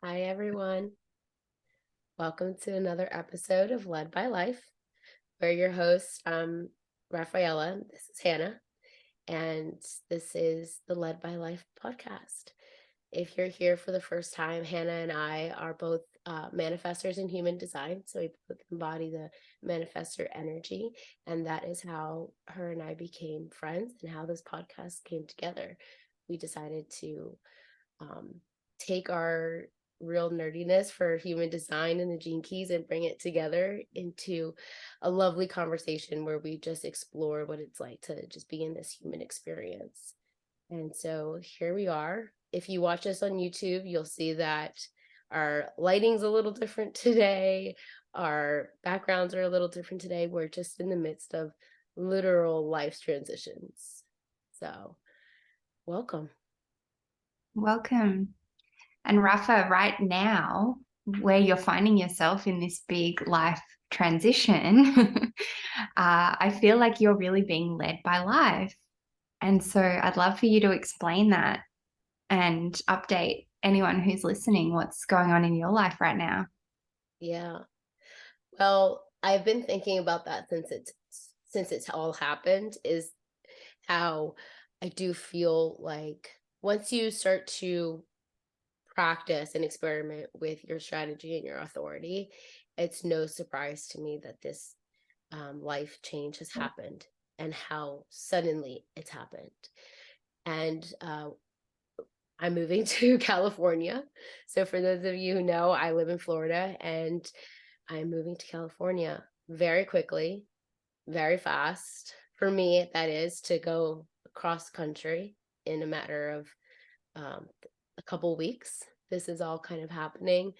Hi, everyone. Welcome to another episode of Led by Life. We're your hosts, Rafaela. This is Hannah, and this is the Led by Life podcast. If you're here for the first time, Hannah and I are both manifestors in human design. So we both embody the manifestor energy. And that is how her and I became friends and how this podcast came together. We decided to take our real nerdiness for human design and the gene keys and bring it together into a lovely conversation where we just explore what it's like to just be in this human experience. And so here we are. If you watch us on YouTube, you'll see that our lighting's a little different today. Our backgrounds are a little different today. We're just in the midst of literal life transitions. So welcome. Welcome. And Rafa, right now, where you're finding yourself in this big life transition, I feel like you're really being led by life. And so I'd love for you to explain that and update anyone who's listening what's going on in your life right now. Yeah. Well, I've been thinking about that since it's all happened, is how I do feel like once you start to practice and experiment with your strategy and your authority, it's no surprise to me that this life change has happened and how suddenly it's happened. And I'm moving to California. So for those of you who know, I live in Florida and I'm moving to California very quickly, very fast. For me, that is to go across country in a matter of a couple weeks. This is all kind of happening.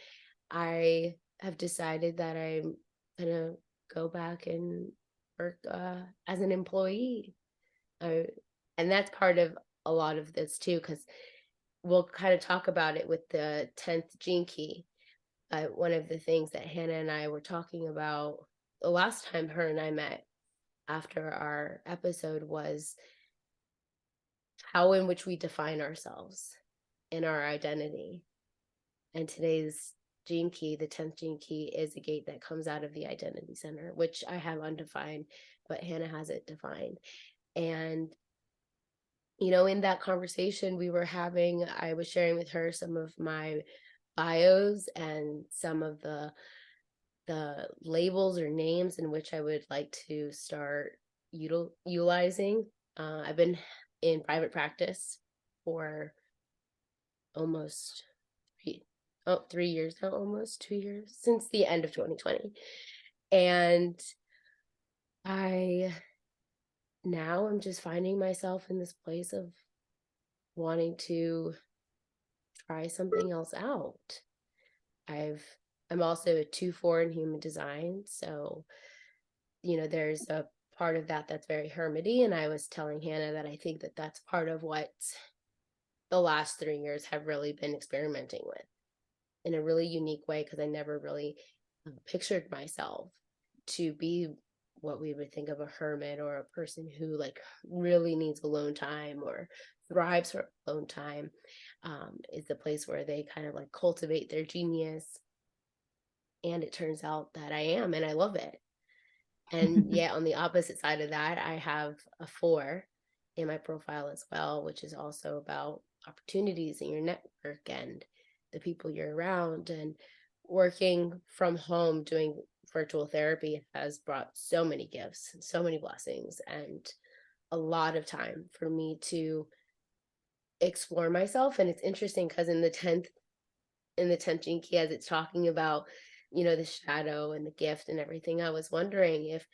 I have decided that I'm gonna go back and work as an employee. I, and that's part of a lot of this too, because we'll kind of talk about it with the 10th gene key. One of the things that Hannah and I were talking about the last time her and I met after our episode was how in which we define ourselves and our identity. And today's gene key, the 10th gene key, is a gate that comes out of the identity center, which I have undefined, but Hannah has it defined. And in that conversation we were having, I was sharing with her some of my bios and some of the labels or names in which I would like to start utilizing. I've been in private practice for almost 3 years now, almost 2 years, since the end of 2020. And I now I'm just finding myself in this place of wanting to try something else out. I'm also a 2-4 in human design, so there's a part of that that's very hermity, and I was telling Hannah that I think that that's part of what the last 3 years have really been experimenting with in a really unique way, because I never really pictured myself to be what we would think of a hermit, or a person who like really needs alone time or thrives for alone time. Is the place where they kind of like cultivate their genius. And it turns out that I am, and I love it. And yet on the opposite side of that, I have a 4 in my profile as well, which is also about opportunities in your network and the people you're around. And working from home doing virtual therapy has brought so many gifts, so many blessings, and a lot of time for me to explore myself. And it's interesting because in the 10th gene key, as it's talking about the shadow and the gift and everything, I was wondering if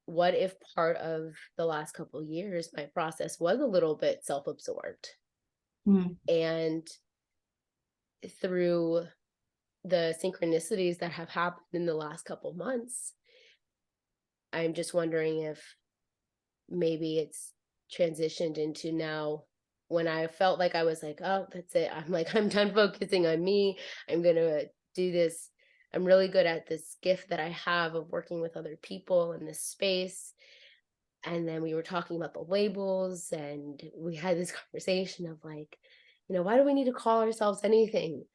what if part of the last couple of years my process was a little bit self-absorbed. And through the synchronicities that have happened in the last couple of months, I'm just wondering if maybe it's transitioned into now, when I felt like I was like, oh, that's it, I'm done focusing on me, I'm gonna do this. I'm really good at this gift that I have of working with other people in this space. And then we were talking about the labels, and we had this conversation of like, why do we need to call ourselves anything?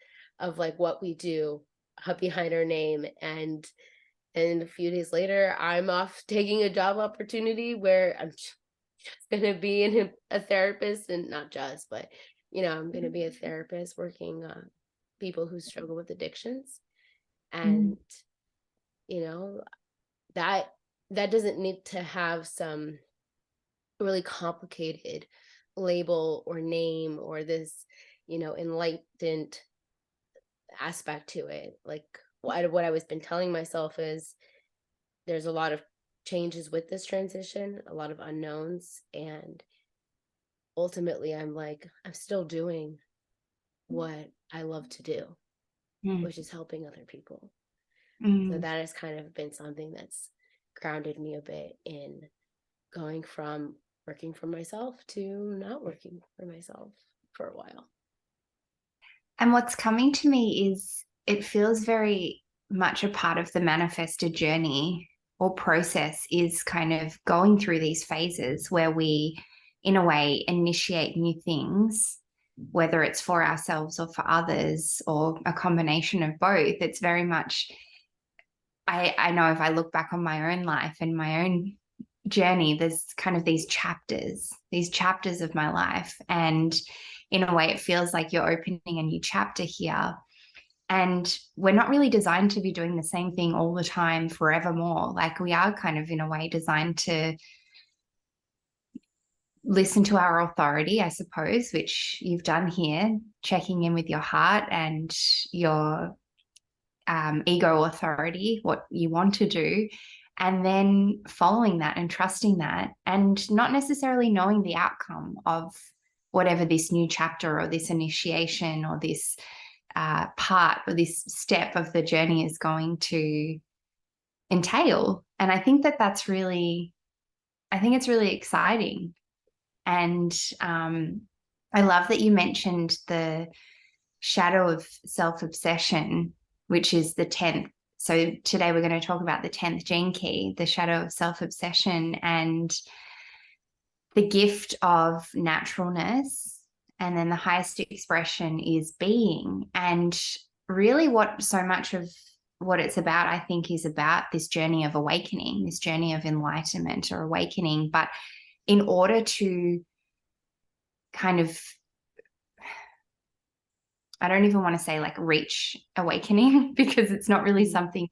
of like what we do behind our name. And a few days later, I'm off taking a job opportunity where I'm just gonna be a therapist, and not just, but I'm gonna be a therapist working people who struggle with addictions. Mm. And you know that that doesn't need to have some really complicated label or name or this enlightened aspect to it. Like what I was been telling myself is there's a lot of changes with this transition, a lot of unknowns, and ultimately I'm still doing what I love to do, Mm. which is helping other people. So Mm. that has kind of been something that's grounded me a bit in going from working for myself to not working for myself for a while. And what's coming to me is it feels very much a part of the manifested journey or process is kind of going through these phases where we, in a way, initiate new things, whether it's for ourselves or for others or a combination of both. It's very much, I know if I look back on my own life and my own journey, there's kind of these chapters of my life. And in a way, it feels like you're opening a new chapter here. And we're not really designed to be doing the same thing all the time forevermore. Like we are kind of in a way designed to listen to our authority, I suppose, which you've done here, checking in with your heart and your ego authority, what you want to do, and then following that and trusting that, and not necessarily knowing the outcome of whatever this new chapter or this initiation or this part or this step of the journey is going to entail. And I think that I think it's really exciting. And I love that you mentioned the shadow of self-obsession, which is the 10th. So today we're going to talk about the 10th gene key, the shadow of self-obsession, and the gift of naturalness. And then the highest expression is being. And really what so much of what it's about, I think, is about this journey of awakening, this journey of enlightenment or awakening. But in order to kind of, I don't even want to say like reach awakening because it's not really something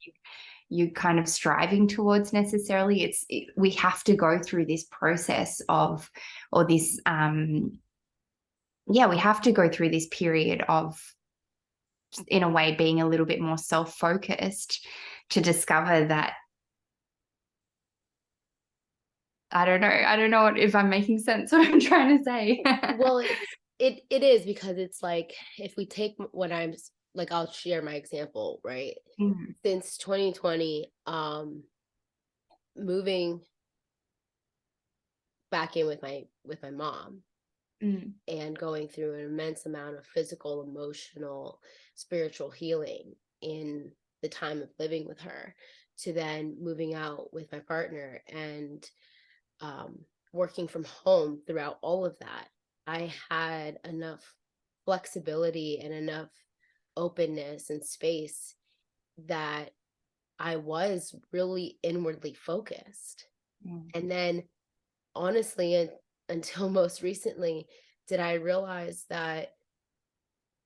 you kind of striving towards necessarily. We have to go through this process of, or this, we have to go through this period of, in a way, being a little bit more self-focused to discover that. I don't know if I'm making sense what I'm trying to say. Well, it is, because it's like, if we take what I'm like, I'll share my example, right? Mm. Since 2020, moving back in with my mom, Mm. and going through an immense amount of physical, emotional, spiritual healing in the time of living with her, to then moving out with my partner and working from home throughout all of that, I had enough flexibility and enough openness and space that I was really inwardly focused. Mm. And then, honestly, until most recently, did I realize that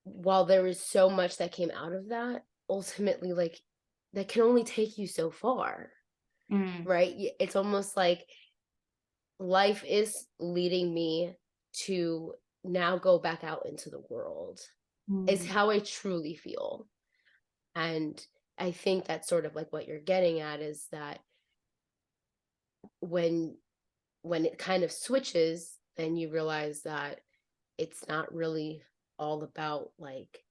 while there was so much that came out of that, ultimately, like, that can only take you so far, Mm. right? It's almost like life is leading me to now go back out into the world, is Mm. how I truly feel. And I think that's sort of like what you're getting at, is that when it kind of switches, then you realize that it's not really all about like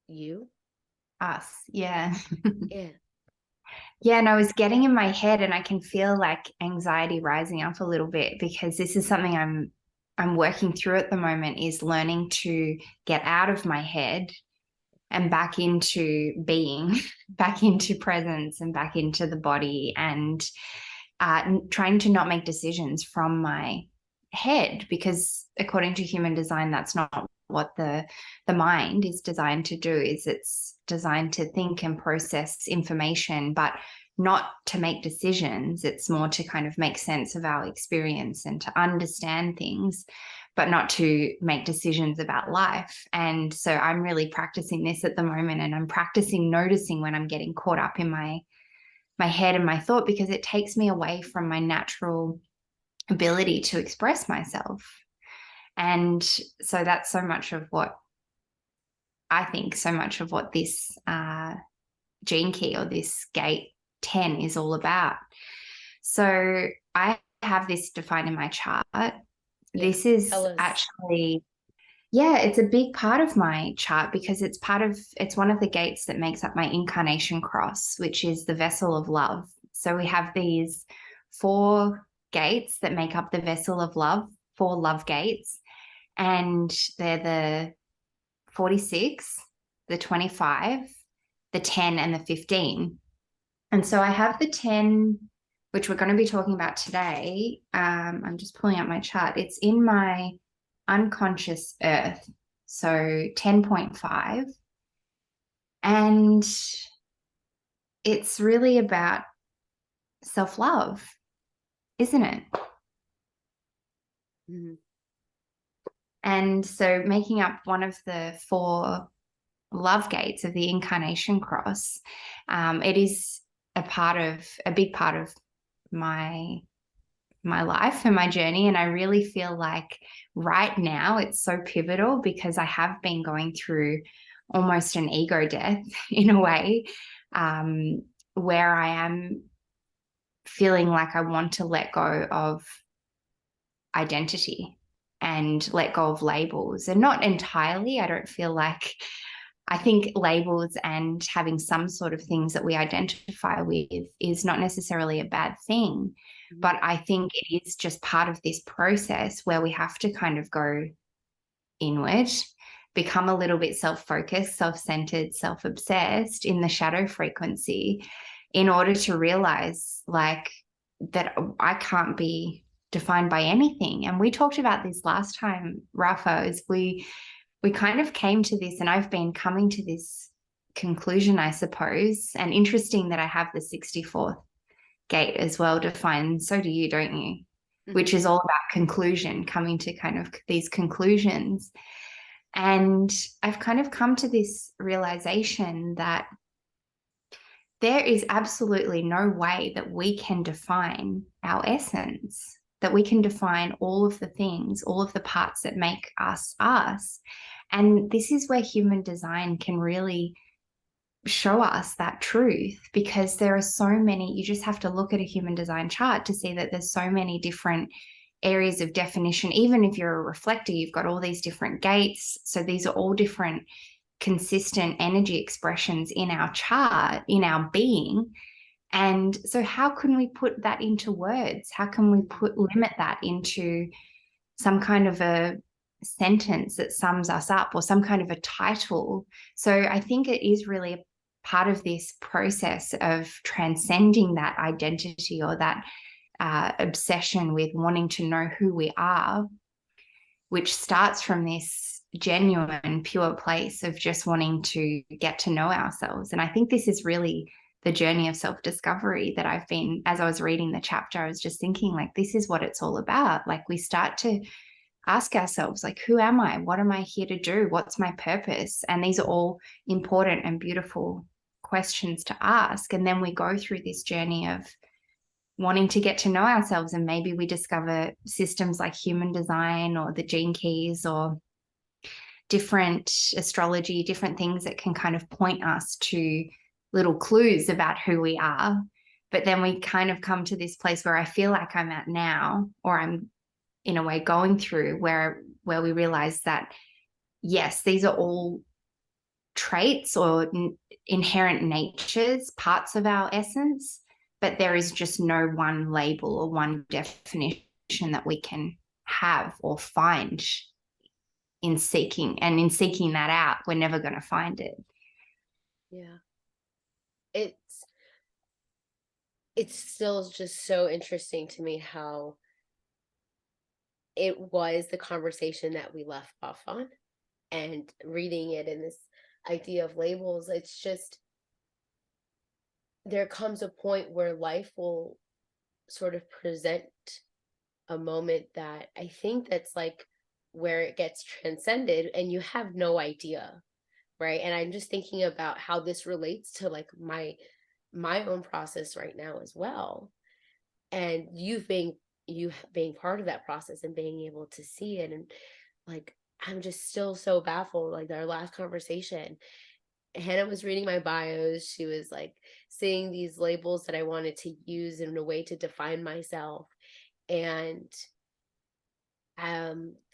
you. Us, yeah. Yeah. Yeah, and I was getting in my head and I can feel like anxiety rising up a little bit because this is something I'm working through at the moment, is learning to get out of my head and back into being, back into presence and back into the body, and trying to not make decisions from my head, because according to human design, that's not what the mind is designed to do. Is it's designed to think and process information, but not to make decisions. It's more to kind of make sense of our experience and to understand things, but not to make decisions about life. And so I'm really practicing this at the moment, and I'm practicing noticing when I'm getting caught up in my head and my thought, because it takes me away from my natural ability to express myself. And so that's so much of what I think, so much of what this gene key or this gate 10 is all about. So I have this defined in my chart. Yeah. This is Tell us. actually, yeah, it's a big part of my chart, because it's one of the gates that makes up my incarnation cross, which is the vessel of love. So we have these 4 gates that make up the vessel of love, 4 love gates, and they're the 46, the 25, the 10, and the 15. And so I have the 10, which we're going to be talking about today. I'm just pulling out my chart. It's in my unconscious earth, so 10.5. And it's really about self-love, isn't it? Mm-hmm. And so making up one of the 4 love gates of the incarnation cross, it is a big part of my life and my journey. And I really feel like right now it's so pivotal, because I have been going through almost an ego death in a way, where I am feeling like I want to let go of identity and let go of labels. And not entirely. I don't feel like, I think labels and having some sort of things that we identify with is not necessarily a bad thing. Mm-hmm. But I think it is just part of this process where we have to kind of go inward, become a little bit self-focused, self-centered, self-obsessed in the shadow frequency, in order to realize like that I can't be defined by anything. And we talked about this last time, Rafa, is we kind of came to this, and I've been coming to this conclusion, I suppose. And interesting that I have the 64th gate as well defined. So do you, don't you? Mm-hmm. Which is all about conclusion, coming to kind of these conclusions. And I've kind of come to this realization that there is absolutely no way that we can define our essence, that we can define all of the things, all of the parts that make us us. And this is where human design can really show us that truth, because there are so many, you just have to look at a human design chart to see that there's so many different areas of definition. Even if you're a reflector, you've got all these different gates. So these are all different consistent energy expressions in our chart, in our being. And so how can we put that into words? How can we limit that into some kind of a sentence that sums us up, or some kind of a title? So I think it is really a part of this process of transcending that identity, or that obsession with wanting to know who we are, which starts from this genuine, pure place of just wanting to get to know ourselves. And I think this is really the journey of self-discovery that I've been, as I was reading the chapter, I was just thinking, like, this is what it's all about. Like, we start to ask ourselves, like, who am I? What am I here to do? What's my purpose? And these are all important and beautiful questions to ask. And then we go through this journey of wanting to get to know ourselves, and maybe we discover systems like human design or the gene keys or different astrology, different things that can kind of point us to little clues about who we are. But then we kind of come to this place where I feel like I'm at now, or I'm in a way going through, where we realize that, yes, these are all traits or inherent natures, parts of our essence, but there is just no one label or one definition that we can have or find in seeking. And in seeking that out, we're never going to find it. Yeah. It's still just so interesting to me how it was the conversation that we left off on. and reading it in this idea of labels, it's just there comes a point where life will sort of present a moment that I think that's like where it gets transcended and you have no idea, right? And I'm just thinking about how this relates to like my own process right now as well. And you being part of that process and being able to see it, and like I'm just still so baffled. Like our last conversation, Hannah was reading my bios. She was like seeing these labels that I wanted to use in a way to define myself. And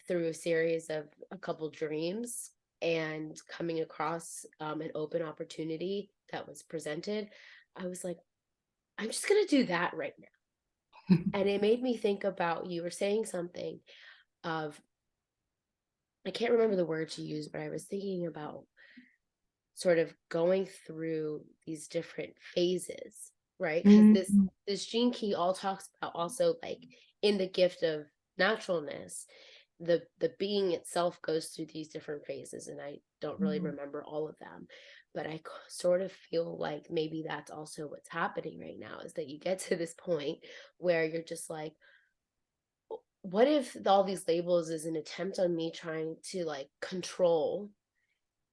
through a series of a couple dreams and coming across an open opportunity that was presented, I was like, I'm just going to do that right now. And it made me think about, you were saying something of, I can't remember the words you used, but I was thinking about sort of going through these different phases, right? Because this gene key all talks about also like in the gift of naturalness, the being itself goes through these different phases, and I don't really remember all of them, but I sort of feel like maybe that's also what's happening right now, is that you get to this point where you're just like, what if all these labels is an attempt on me trying to like control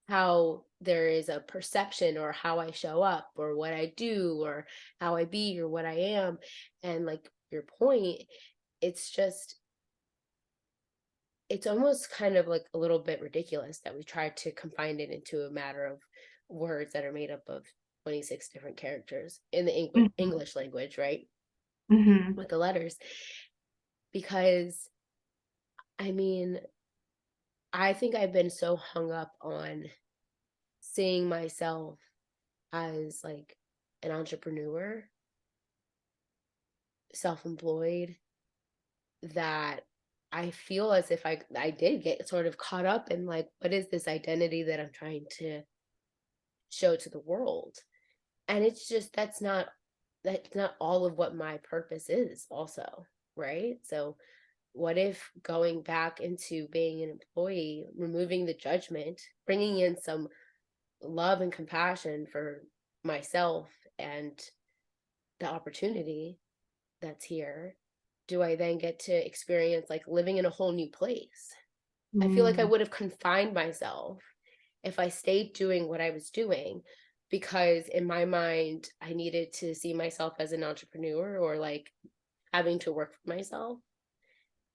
how there is a perception or how I show up or what I do or how I be or what I am. And like your point, it's just, it's almost kind of like a little bit ridiculous that we try to confine it into a matter of words that are made up of 26 different characters in the English language, right? With the letters. Because I mean, I think I've been so hung up on seeing myself as like an entrepreneur, self-employed, that I feel as if I did get sort of caught up in like, what is this identity that I'm trying to show to the world? And it's just, that's not all of what my purpose is also, right? So what if going back into being an employee, removing the judgment, bringing in some love and compassion for myself and the opportunity that's here, do I then get to experience like living in a whole new place? I feel like I would have confined myself if I stayed doing what I was doing, because in my mind, I needed to see myself as an entrepreneur or like having to work for myself.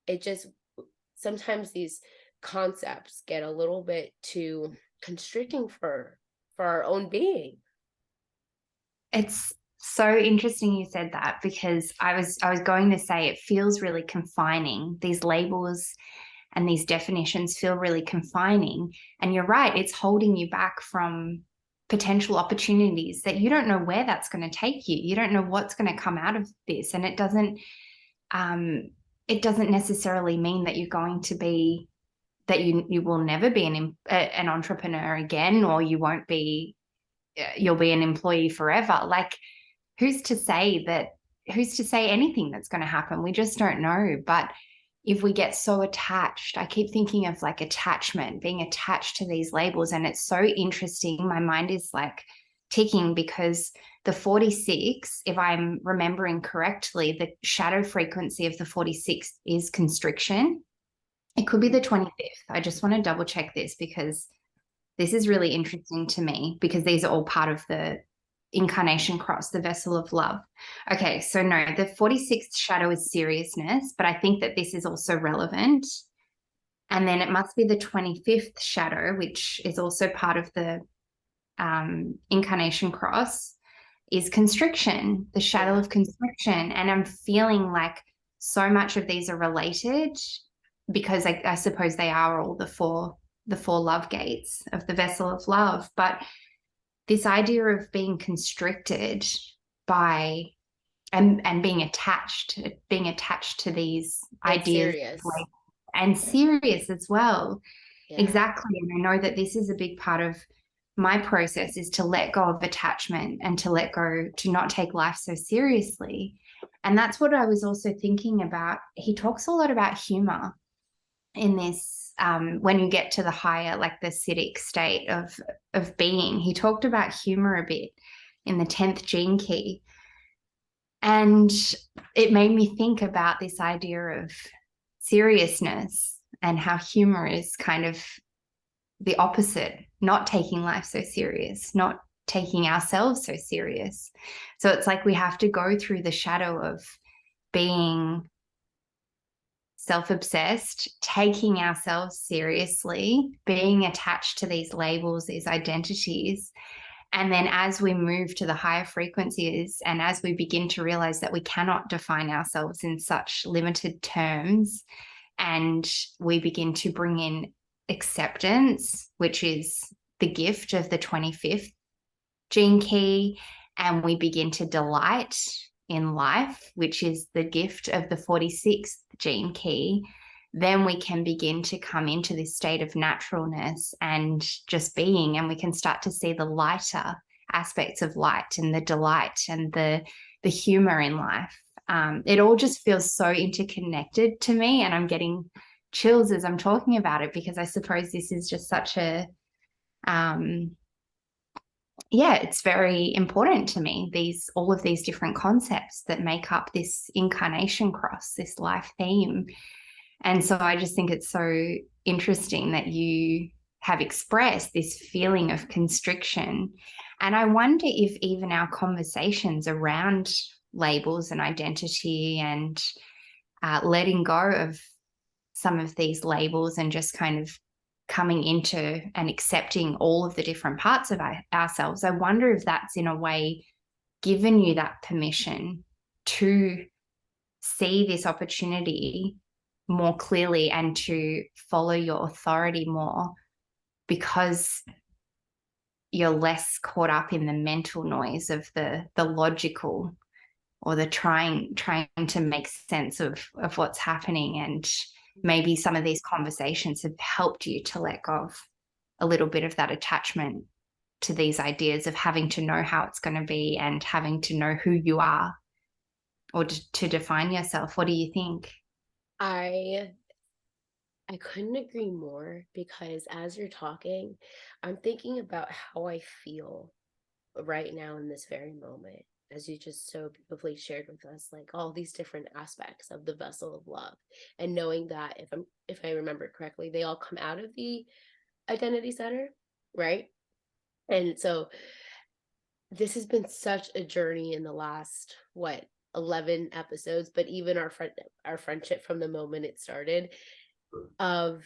It just, sometimes these concepts get a little bit too constricting for our own being. It's so interesting you said that, because I was going to say it feels really confining. These labels and these definitions feel really confining. And you're right, it's holding you back from potential opportunities that you don't know where that's going to take you. You don't know what's going to come out of this. And it doesn't necessarily mean that you're going to be, that you will never be an entrepreneur again, or you won't be, you'll be an employee forever. Like, who's to say anything that's going to happen? We just don't know. But if we get so attached, I keep thinking of like attachment, being attached to these labels. And it's so interesting. My mind is like ticking, because the 46, if I'm remembering correctly, the shadow frequency of the 46 is constriction. It could be the 25th. I just want to double check this, because this is really interesting to me, because these are all part of the incarnation cross, the vessel of love. Okay, so no, the 46th shadow is seriousness, but I think that this is also relevant. And then it must be the 25th shadow, which is also part of the incarnation cross, is constriction, the shadow of constriction. And I'm feeling like so much of these are related, because I suppose they are all the four love gates of the vessel of love. But this idea of being constricted by and being attached to these And ideas, serious. and serious as well. Yeah. Exactly. And I know that this is a big part of my process, is to let go of attachment and to let go, to not take life so seriously. And that's what I was also thinking about. He talks a lot about humor in this when you get to the higher, like the Siddhic state of being. He talked about humor a bit in the 10th gene key. And it made me think about this idea of seriousness and how humor is kind of the opposite, not taking life so serious, not taking ourselves so serious. So it's like we have to go through the shadow of being self-obsessed, taking ourselves seriously, being attached to these labels, these identities. And then as we move to the higher frequencies and as we begin to realize that we cannot define ourselves in such limited terms, and we begin to bring in acceptance, which is the gift of the 25th gene key, and we begin to delight in life, which is the gift of the 46th gene key, then we can begin to come into this state of naturalness and just being, and we can start to see the lighter aspects of light and the delight and the humor in life. It all just feels so interconnected to me, and I'm getting chills as I'm talking about it, because I suppose this is just such a it's very important to me, all of these different concepts that make up this incarnation cross, this life theme. And so I just think it's so interesting that you have expressed this feeling of constriction. And I wonder if even our conversations around labels and identity and letting go of some of these labels and just kind of coming into and accepting all of the different parts of ourselves, I wonder if that's in a way given you that permission to see this opportunity more clearly and to follow your authority more, because you're less caught up in the mental noise of the logical or the trying to make sense of what's happening. And maybe some of these conversations have helped you to let go of a little bit of that attachment to these ideas of having to know how it's going to be and having to know who you are or to define yourself. What do you think? I couldn't agree more, because as you're talking, I'm thinking about how I feel right now in this very moment, as you just so beautifully shared with us, like all these different aspects of the vessel of love, and knowing that if I remember correctly, they all come out of the identity center, right? And so this has been such a journey in the last 11 episodes, but even our friendship from the moment it started, of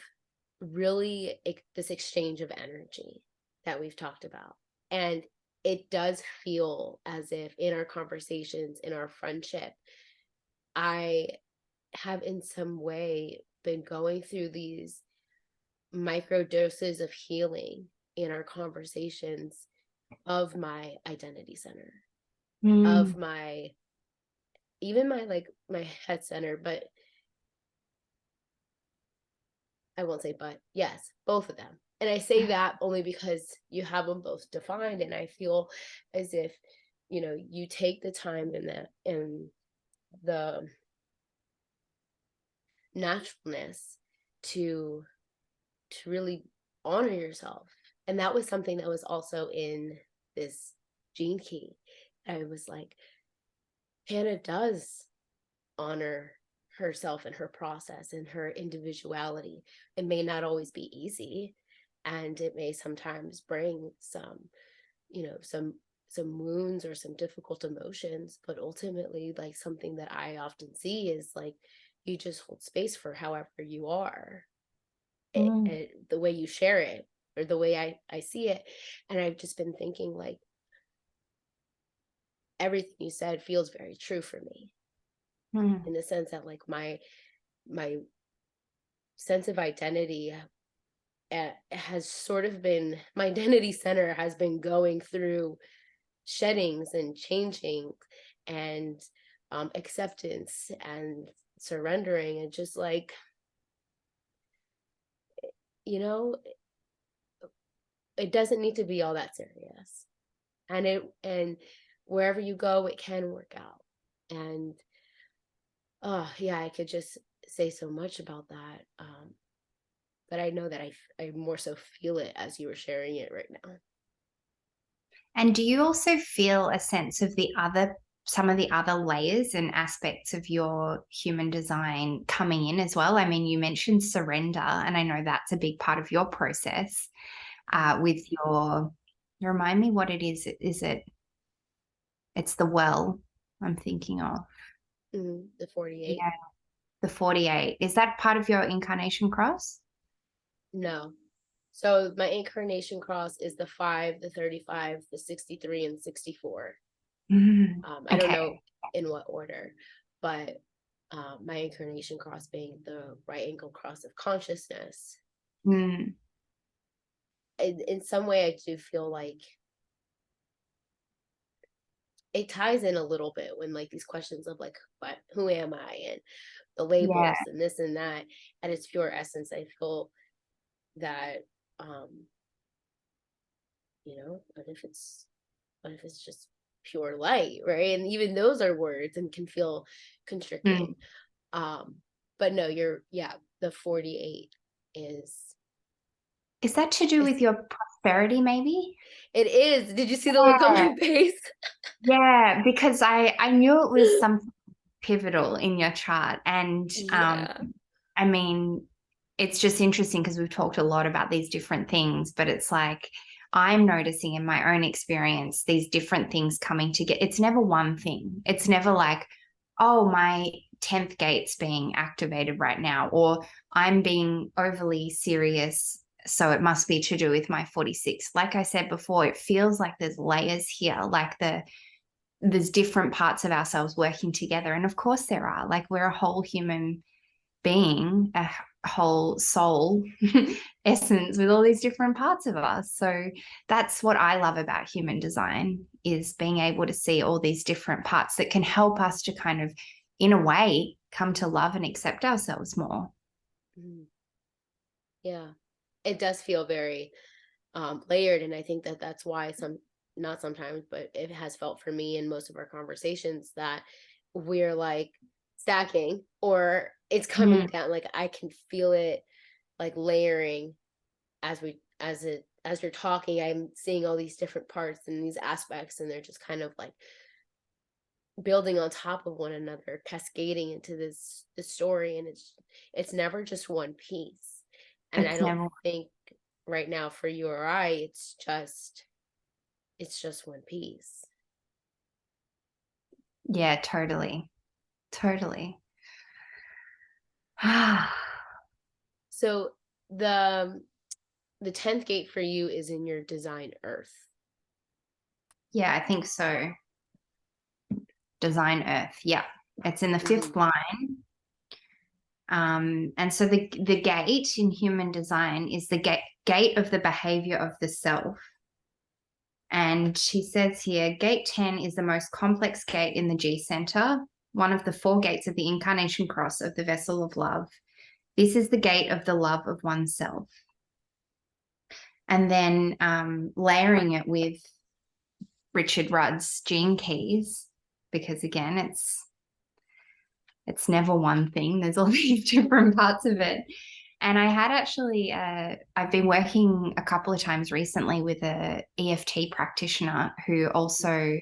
really this exchange of energy that we've talked about. And it does feel as if in our conversations, in our friendship, I have in some way been going through these micro doses of healing in our conversations of my identity center, of my even my head center, but I won't say but, yes, both of them. And I say that only because you have them both defined, and I feel as if, you take the time in the naturalness to really honor yourself. And that was something that was also in this gene key. I was like, Hannah does honor herself and her process and her individuality. It may not always be easy, and it may sometimes bring some wounds or some difficult emotions, but ultimately, like, something that I often see is like, you just hold space for however you are, the way you share it, or the way I see it. And I've just been thinking, like, everything you said feels very true for me, in the sense that, like, my sense of identity has sort of been, my identity center has been going through sheddings and changing, and acceptance and surrendering, and just like, you know it doesn't need to be all that serious, and wherever you go, it can work out. And oh yeah, I could just say so much about that. but I know that I more so feel it as you were sharing it right now. And do you also feel a sense of some of the other layers and aspects of your human design coming in as well? I mean, you mentioned surrender, and I know that's a big part of your process with remind me what it is. It's the well I'm thinking of. The 48. Yeah, the 48. Is that part of your incarnation cross? No. So my incarnation cross is the 5, the 35, the 63, and 64. I don't Okay. know in what order, but my incarnation cross being the right angle cross of consciousness. Mm. In some way, I do feel like it ties in a little bit when like these questions of like, what, who am I, and the Yeah. labels and this and that. At its pure essence, I feel that, um, what if it's just pure light, right? And even those are words and can feel constricting. Mm. Um, but no, yeah, the 48 is Is that to do is with your prosperity, maybe? it is. Did you see the look on Yeah. my face? Yeah, because I knew it was something pivotal in your chart. And Yeah. I mean, it's just interesting because we've talked a lot about these different things, but it's like I'm noticing in my own experience these different things coming together. It's never one thing. It's never like, oh, my 10th gate's being activated right now, or I'm being overly serious. So it must be to do with my 46. Like I said before, it feels like there's layers here, like there's different parts of ourselves working together. And of course there are. Like we're a whole human being, a whole soul essence with all these different parts of us. So that's what I love about human design, is being able to see all these different parts that can help us to kind of, in a way, come to love and accept ourselves more. Mhm. Yeah. It does feel very layered, and I think that that's why not sometimes, but it has felt for me in most of our conversations that we're like stacking or it's coming Mm, down. Like I can feel it like layering as you're talking. I'm seeing all these different parts and these aspects, and they're just kind of like building on top of one another, cascading into this story, and it's never just one piece. And I it's don't never, think right now for you or I, it's just one piece. yeah, totally. Totally. So the the 10th gate for you is in your design earth. Yeah, I think so. Design Earth. Yeah. It's in the Hmm. fifth line. And so the gate in human design is the gate of the behavior of the self. And she says here, gate 10 is the most complex gate in the G center, one of the four gates of the incarnation cross of the vessel of love. This is the gate of the love of oneself. And then layering it with Richard Rudd's gene keys, because again, it's never one thing. There's all these different parts of it. And I had actually, I've been working a couple of times recently with a EFT practitioner who also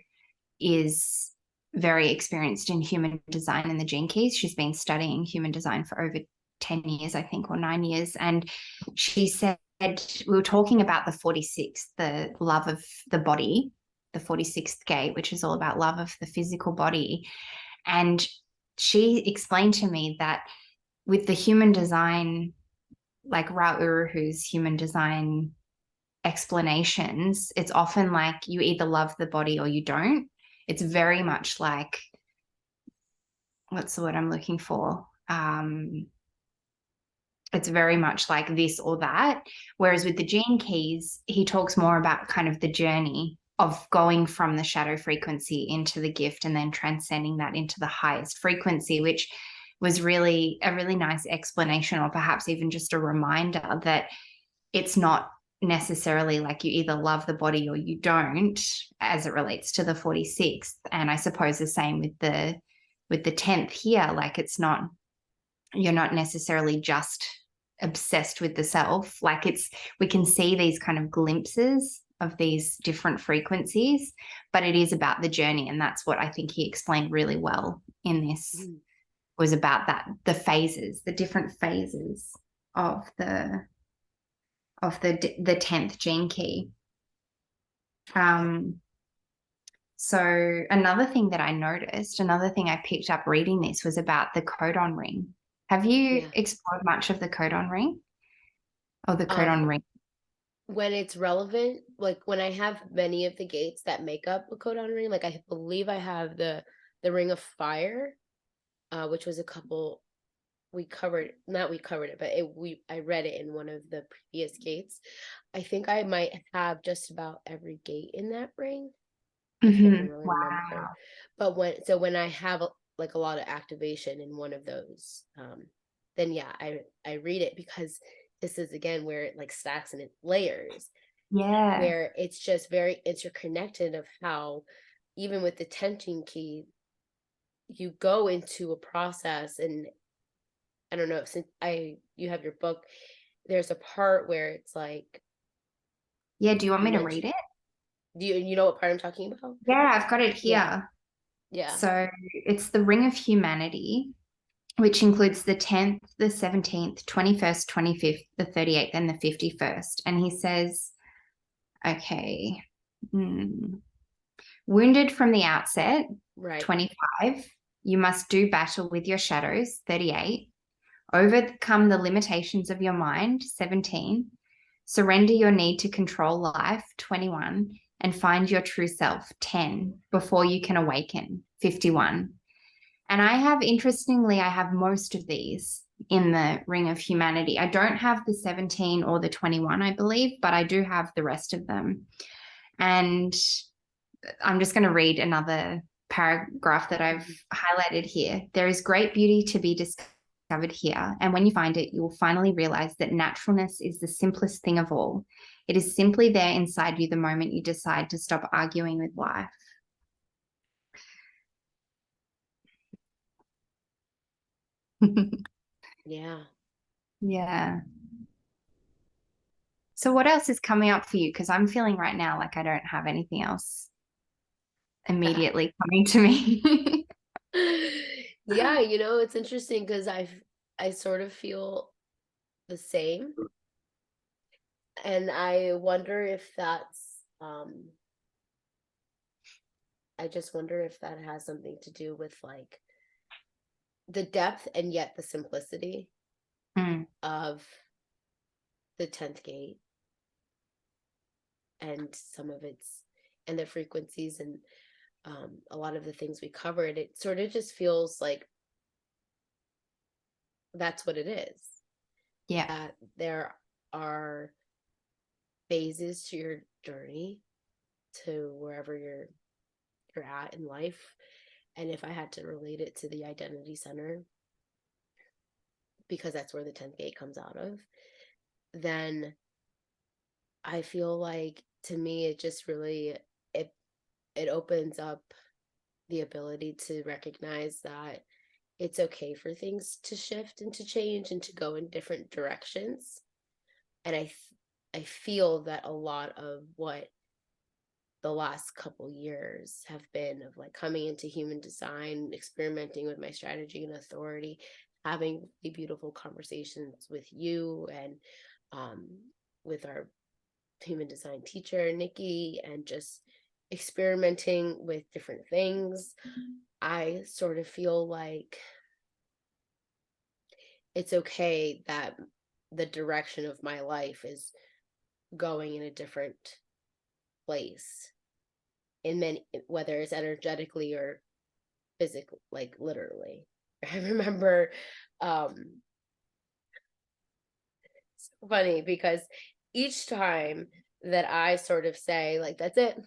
is very experienced in human design and the gene keys. She's been studying human design for over 10 years, I think, or 9 years. And she said, we were talking about the 46th, the love of the body, the 46th gate, which is all about love of the physical body. And she explained to me that with the human design, like Ra Uruhu's human design explanations, it's often like you either love the body or you don't. It's very much like, what's the word I'm looking for? It's very much like this or that. Whereas with the gene keys, he talks more about kind of the journey of going from the shadow frequency into the gift and then transcending that into the highest frequency, which was really a really nice explanation, or perhaps even just a reminder that it's not necessarily like you either love the body or you don't, as it relates to the 46th. And I suppose the same with the 10th here. Like it's not, you're not necessarily just obsessed with the self. Like we can see these kind of glimpses of these different frequencies, but it is about the journey. And that's what I think he explained really well in this, Mm. was about that, the phases, the different phases of the 10th gene key. So another thing that I noticed, another thing I picked up reading this, was about the codon ring. Have you Yeah. explored much of the codon ring or the Um, codon ring? when it's relevant, like when I have many of the gates that make up a codon ring, like I believe I have the ring of fire, which was a couple we covered, not we covered it, but I read it in one of the previous gates. I think I might have just about every gate in that ring. I can't even really remember. Wow. But when I have like a lot of activation in one of those, then yeah, I read it, because this is again where it like stacks and it layers, Yeah. where it's just very interconnected of how even with the tension key, you go into a process. And I don't know, since I you have your book, there's a part where it's like Yeah. Do you want you me to read mentioned, it? do you know what part I'm talking about? Yeah, I've got it Yeah. here. Yeah. So it's the ring of humanity, which includes the 10th, the 17th, 21st, 25th, the 38th, and the 51st. And he says, okay, wounded from the outset, Right. 25. You must do battle with your shadows, 38. Overcome the limitations of your mind, 17. Surrender your need to control life, 21. And find your true self, 10, before you can awaken, 51. And interestingly, I have most of these in the Ring of Humanity. I don't have the 17 or the 21, I believe, but I do have the rest of them. And I'm just going to read another paragraph that I've Mhm. highlighted here. There is great beauty to be discovered here. And when you find it, you will finally realize that naturalness is the simplest thing of all. It is simply there inside you the moment you decide to stop arguing with life. Yeah. Yeah. So what else is coming up for you? Because I'm feeling right now like I don't have anything else immediately coming to me. Yeah, it's interesting because I sort of feel the same. And I wonder if that's I just wonder if that has something to do with like the depth and yet the simplicity Mm, of the 10th gate, and some of its and the frequencies, and a lot of the things we covered. It sort of just feels like that's what it is, yeah. that there are phases to your journey to wherever you're at in life. And if I had to relate it to the identity center, because that's where the 10th gate comes out of, then I feel like, to me, it just really it it opens up the ability to recognize that it's okay for things to shift and to change and to go in different directions. And I feel that a lot of what the last couple years have been of like coming into human design, experimenting with my strategy and authority, having the beautiful conversations with you and um, with our human design teacher, Nikki, and just experimenting with different things. I sort of feel like it's okay that the direction of my life is going in a different place, in many, whether it's energetically or physically, like literally. I remember, um it's funny because each time that I sort of say like, that's it,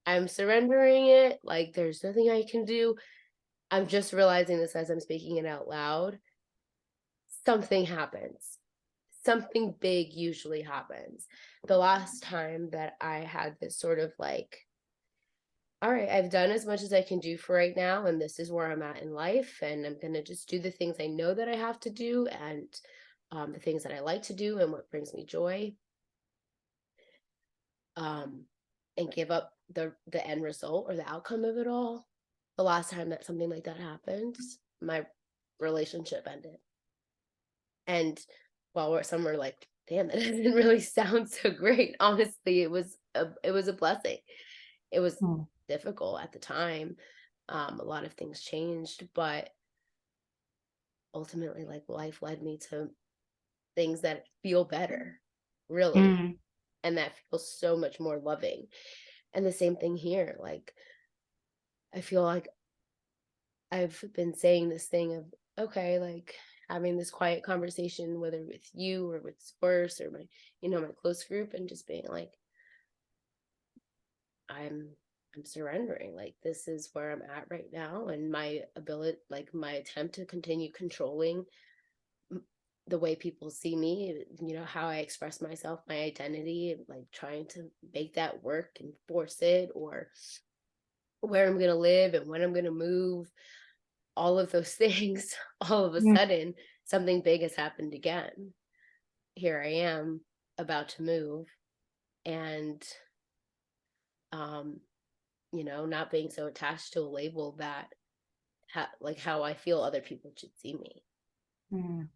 I'm surrendering it, like there's nothing I can do, I'm just realizing this as I'm speaking it out loud, something happens. Something big usually happens. The last time that I had this sort of like, all right, I've done as much as I can do for right now, and this is where I'm at in life, and I'm going to just do the things I know that I have to do, and the things that I like to do and what brings me joy, and give up the end result or the outcome of it all. The last time that something like that happened, my relationship ended. And while some were like, damn, that doesn't really sound so great. Honestly, it was a blessing. It was Mm. difficult at the time. A lot of things changed, but ultimately, like, life led me to things that feel better, really, Mm. and that feels so much more loving. And the same thing here. Like, I feel like I've been saying this thing of, okay, like, having this quiet conversation, whether with you or with Source or my, my close group, and just being like, I'm I'm surrendering. Like, this is where I'm at right now, and my ability, like my attempt to continue controlling the way people see me, how I express myself, my identity, like trying to make that work and force it, or where I'm going to live and when I'm going to move, all of those things. All of a Mm. sudden, something big has happened again. Here I am, about to move, and um not being so attached to a label that like how I feel other people should see me. Mm.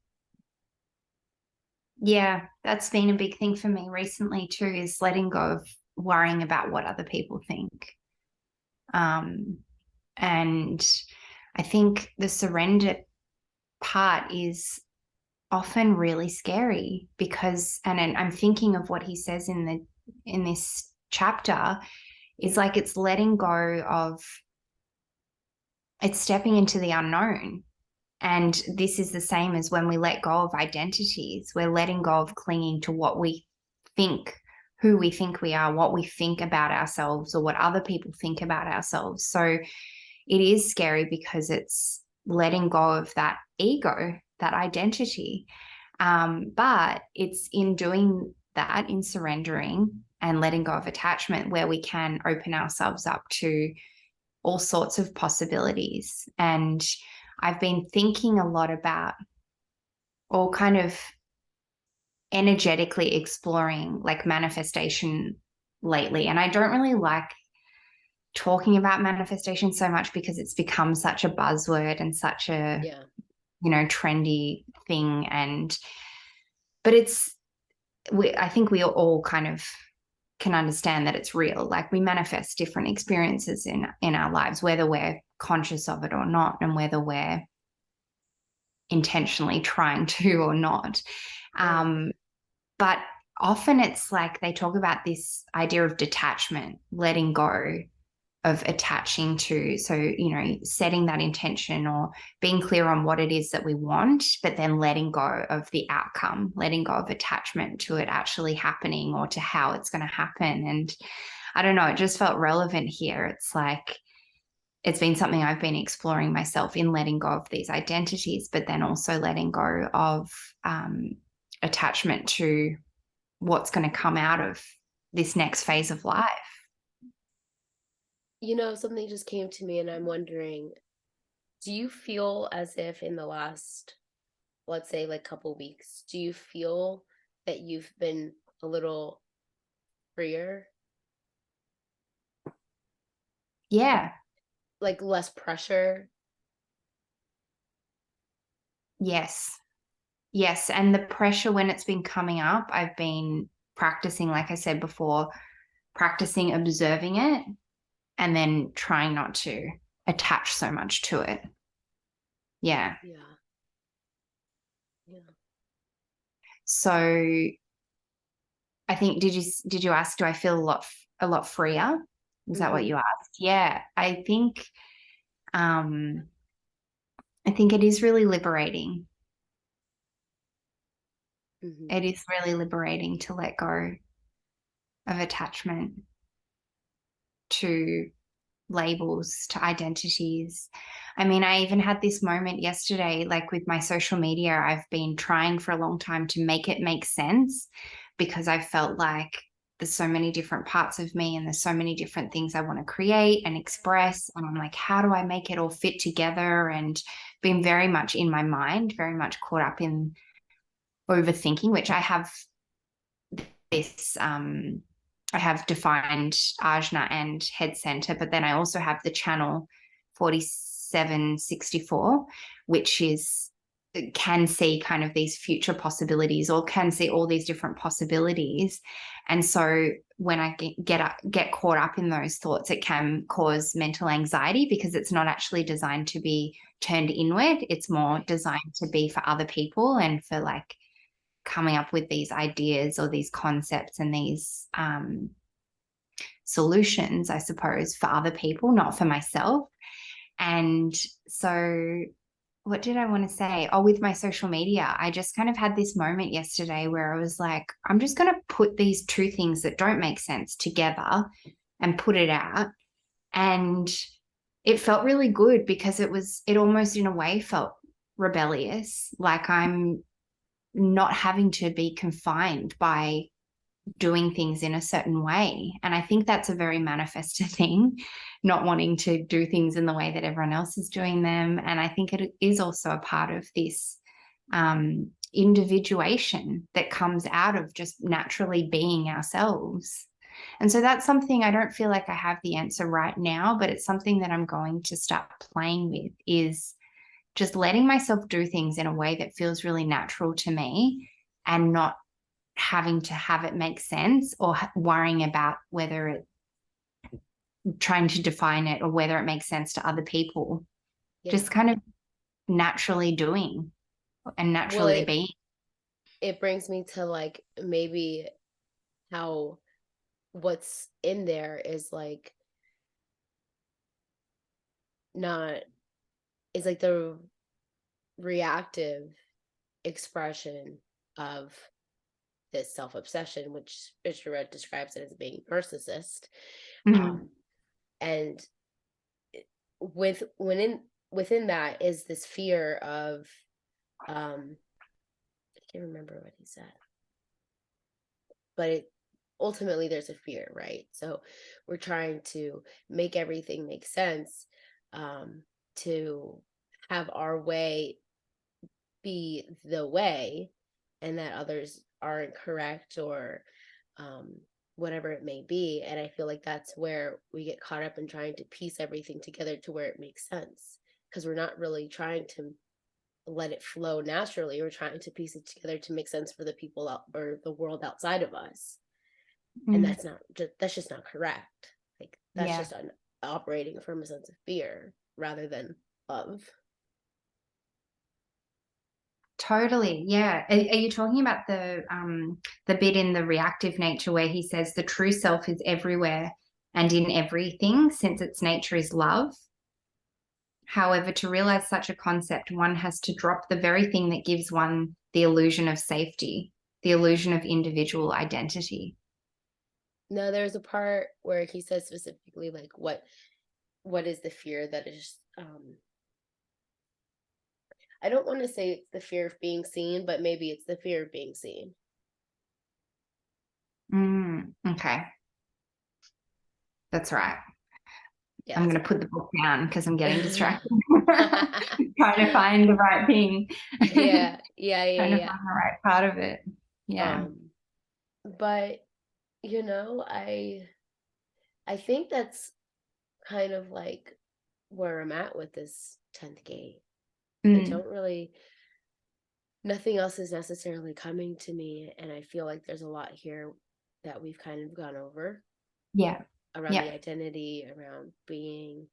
Yeah, that's been a big thing for me recently too, is letting go of worrying about what other people think. Um, and I think the surrender part is often really scary because, and I'm thinking of what he says in this chapter, is like it's letting go of, it's stepping into the unknown. And this is the same as when we let go of identities. We're letting go of clinging to what we think, who we think we are, what we think about ourselves, or what other people think about ourselves. So it is scary because it's letting go of that ego, that identity. But it's in doing that, in surrendering and letting go of attachment, where we can open ourselves up to all sorts of possibilities. And I've been thinking a lot about, or kind of energetically exploring, like manifestation lately. And I don't really like talking about manifestation so much because it's become such a buzzword and such a, Yeah. trendy thing. But I think we all kind of can understand that it's real. Like, we manifest different experiences in our lives, whether we're conscious of it or not, and whether we're intentionally trying to or not. Right. But often it's like they talk about this idea of detachment, letting go of attaching to. So, setting that intention or being clear on what it is that we want, but then letting go of the outcome, letting go of attachment to it actually happening or to how it's going to happen. And I don't know, it just felt relevant here. It's like, it's been something I've been exploring myself in letting go of these identities, but then also letting go of attachment to what's going to come out of this next phase of life. Something just came to me, and I'm wondering, do you feel as if in the last, let's say, like, couple weeks, do you feel that you've been a little freer, Yeah. like less pressure? Yes. Yes. And the pressure, when it's been coming up, I've been practicing, like I said before, practicing observing it and then trying not to attach so much to it. Yeah. Yeah. Yeah. So I think, did you ask, do I feel a lot freer? Is that what Mm-hmm. you asked? Yeah. Um I think it is really liberating. Mm-hmm. It is really liberating to let go of attachment to labels, to identities. I mean, I even had this moment yesterday, like with my social media. I've been trying for a long time to make it make sense because I felt like there's so many different parts of me and there's so many different things I want to create and express. And I'm like, how do I make it all fit together? And been very much in my mind, very much caught up in overthinking, which I have this, I have defined ajna and head center, but then I also have the channel 4764, which is can see kind of these future possibilities, or can see all these different possibilities. And so when I get caught up in those thoughts, it can cause mental anxiety, because it's not actually designed to be turned inward. It's more designed to be for other people, and for like coming up with these ideas or these concepts and these solutions, I suppose, for other people, not for myself. And so what did I want to say? Oh, with my social media, I just kind of had this moment yesterday where I was like, I'm just going to put these two things that don't make sense together and put it out. And it felt really good, because it almost in a way felt rebellious. Like I'm not having to be confined by doing things in a certain way. And I think that's a very manifestor thing, not wanting to do things in the way that everyone else is doing them. And I think it is also a part of this individuation that comes out of just naturally being ourselves. And so that's something I don't feel like I have the answer right now, but it's something that I'm going to start playing with, is just letting myself do things in a way that feels really natural to me, and not having to have it make sense, or worrying about whether it, trying to define it, or whether it makes sense to other people. Yeah. Just kind of naturally doing and Well, naturally being. it brings me to like maybe how what's in there is like not is like the reactive expression of this self-obsession, which Ishra describes it as being narcissist. Mm. And with within that is this fear of I can't remember what he said, but ultimately there's a fear, right? So we're trying to make everything make sense, to have our way be the way, and that others aren't correct, or whatever it may be. And I feel like that's where we get caught up in trying to piece everything together to where it makes sense, because we're not really trying to let it flow naturally. We're trying to piece it together to make sense for the people out, or the world outside of us. And Mm. that's just not correct. Like that's Yeah, just operating from a sense of fear rather than love. totally. Yeah. Are you talking about the bit in the reactive nature where he says the true self is everywhere and in everything, since its nature is love? However, to realize such a concept, one has to drop the very thing that gives one the illusion of safety, the illusion of individual identity. No, there's a part where he says specifically like what is the fear that is I don't want to say it's the fear of being seen, but maybe it's the fear of being seen. Okay, that's right. Yeah, I'm that's going to put right. the book down because I'm getting distracted. Trying to find the right thing. Yeah, yeah, yeah, Trying to yeah. find the right part of it. Yeah. But I think that's kind of like where I'm at with this 10th gate. I Mm. don't really, nothing else is necessarily coming to me. And I feel like there's a lot here that we've kind of gone over Yeah. around Yeah. the identity, around being,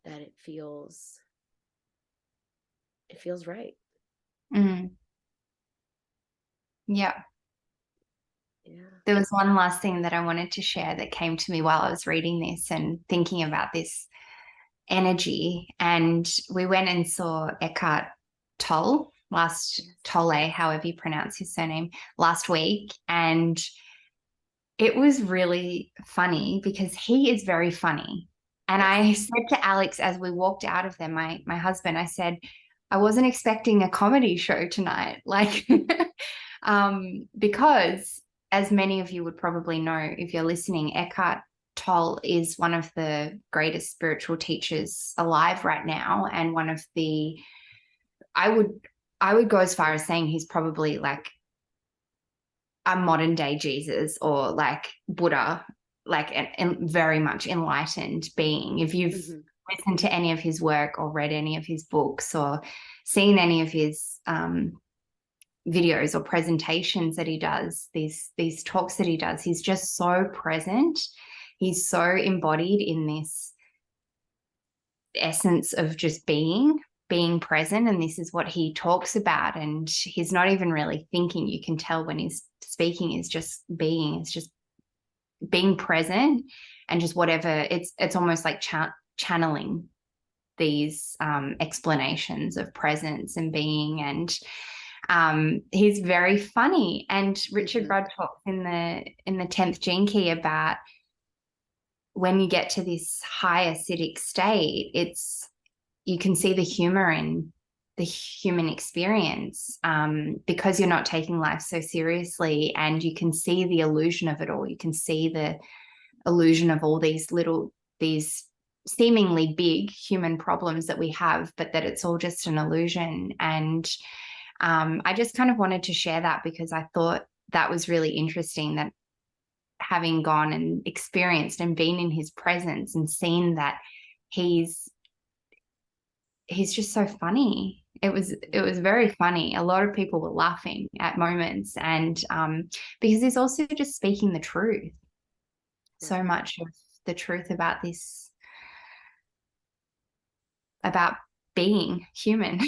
that it feels right. Mm. Yeah. Yeah. There was one last thing that I wanted to share that came to me while I was reading this and thinking about this energy. And we went and saw Eckhart Tolle Yes. Tolle, however you pronounce his surname, last week. And it was really funny because he is very funny. And Yes. I said to Alex as we walked out of there, my husband, I said, I wasn't expecting a comedy show tonight. Like, because as many of you would probably know, if you're listening, Eckhart Tolle is one of the greatest spiritual teachers alive right now, and one of the, I would I would go as far as saying he's probably like a modern day Jesus or like Buddha, like a very much enlightened being. If you've Mhm. listened to any of his work or read any of his books or seen any of his videos or presentations that he does, these talks that he does, he's just so present. He's so embodied in this essence of just being present, and this is what he talks about, and he's not even really thinking. You can tell when he's speaking is just being. It's just being present, and just whatever. It's almost like channeling these explanations of presence and being. And he's very funny. And Richard Mhm. Rudd talks in the 10th gene key about when you get to this high acidic state, you can see the humor in the human experience, because you're not taking life so seriously, and you can see the illusion of it all. You can see the illusion of all these seemingly big human problems that we have, but that it's all just an illusion. And I just kind of wanted to share that because I thought that was really interesting, that having gone and experienced and been in his presence and seen that he's just so funny. It was very funny. A lot of people were laughing at moments, and because he's also just speaking the truth, so Right. much of the truth about about being human.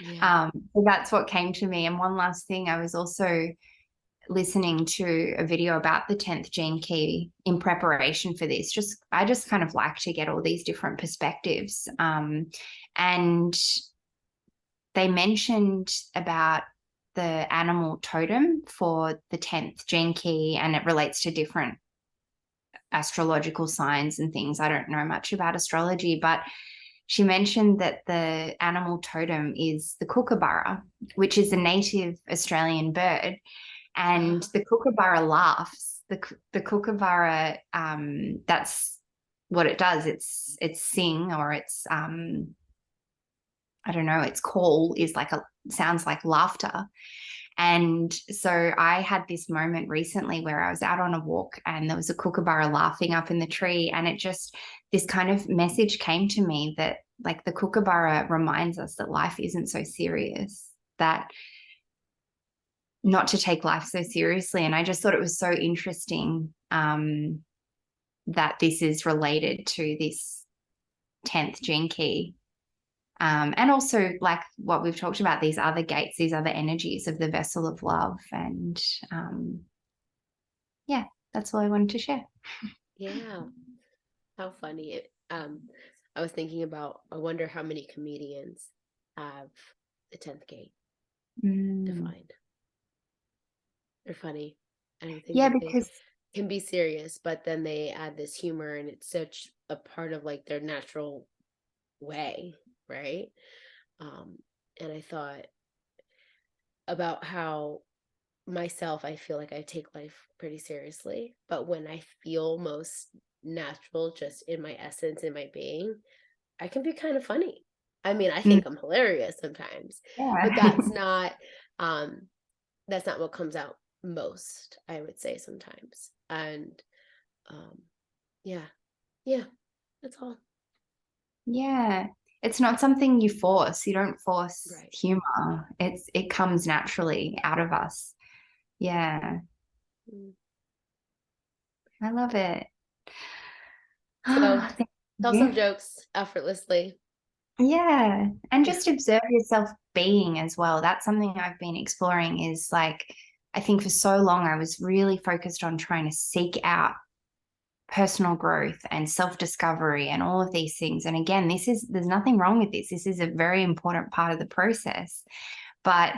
Yeah. So that's what came to me. And one last thing, I was also listening to a video about the 10th gene key in preparation for this. I just kind of like to get all these different perspectives. And they mentioned about the animal totem for the 10th gene key, and it relates to different astrological signs and things. I don't know much about astrology, but she mentioned that the animal totem is the Kookaburra, which is a native Australian bird. And Uh-huh. the Kookaburra laughs. The Kookaburra, that's what it does. It's sing, or it's I don't know, its call is like sounds like laughter. And so I had this moment recently where I was out on a walk and there was a kookaburra laughing up in the tree. And this kind of message came to me that, like, the kookaburra reminds us that life isn't so serious, that not to take life so seriously. And I just thought it was so interesting, that this is related to this 10th gene key. And also, like what we've talked about, these other gates, these other energies of the vessel of love. And yeah, that's all I wanted to share. Yeah. How funny. I was thinking about, I wonder how many comedians have the 10th gate Mm. defined. They're funny. And I think Yeah, that they because can be serious, but then they add this humor, and it's such a part of like their natural way, right? Um, and I thought about how myself, I feel like I take life pretty seriously, but when I feel most natural, just in my essence, in my being, I can be kind of funny. I mean, I mm, think I'm hilarious sometimes, but yeah. um that's not what comes out most, I would say sometimes. And um yeah, yeah, that's all. Yeah. It's not something you force. You don't force Right. humor. It comes naturally out of us. Yeah. Mm. I love it. So Thank tell some you. jokes effortlessly. Yeah. And just observe yourself being as well. That's something I've been exploring, is like, I think for so long I was really focused on trying to seek out personal growth and self-discovery and all of these things. And again, there's nothing wrong with this. This is a very important part of the process. But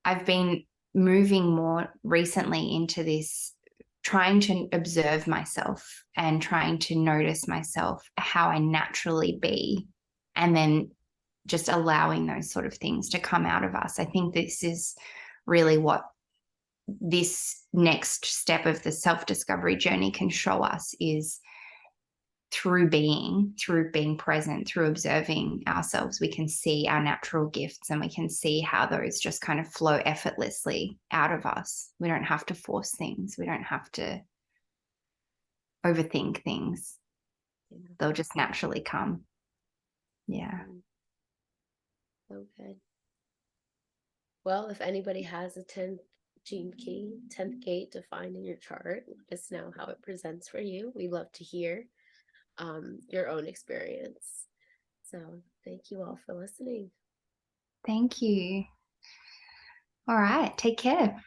I've been moving more recently into this, trying to observe myself and trying to notice myself, how I naturally be, and then just allowing those sort of things to come out of us. I think this is really what this next step of the self-discovery journey can show us, is through being present, through observing ourselves, we can see our natural gifts, and we can see how those just kind of flow effortlessly out of us. We don't have to force things. We don't have to overthink things. Yeah. They'll just naturally come. Yeah. So good. Well, if anybody has a 10th gene key, 10th gate defined in your chart, let us know how it presents for you. We love to hear your own experience. So thank you all for listening. Thank you. All right. Take care.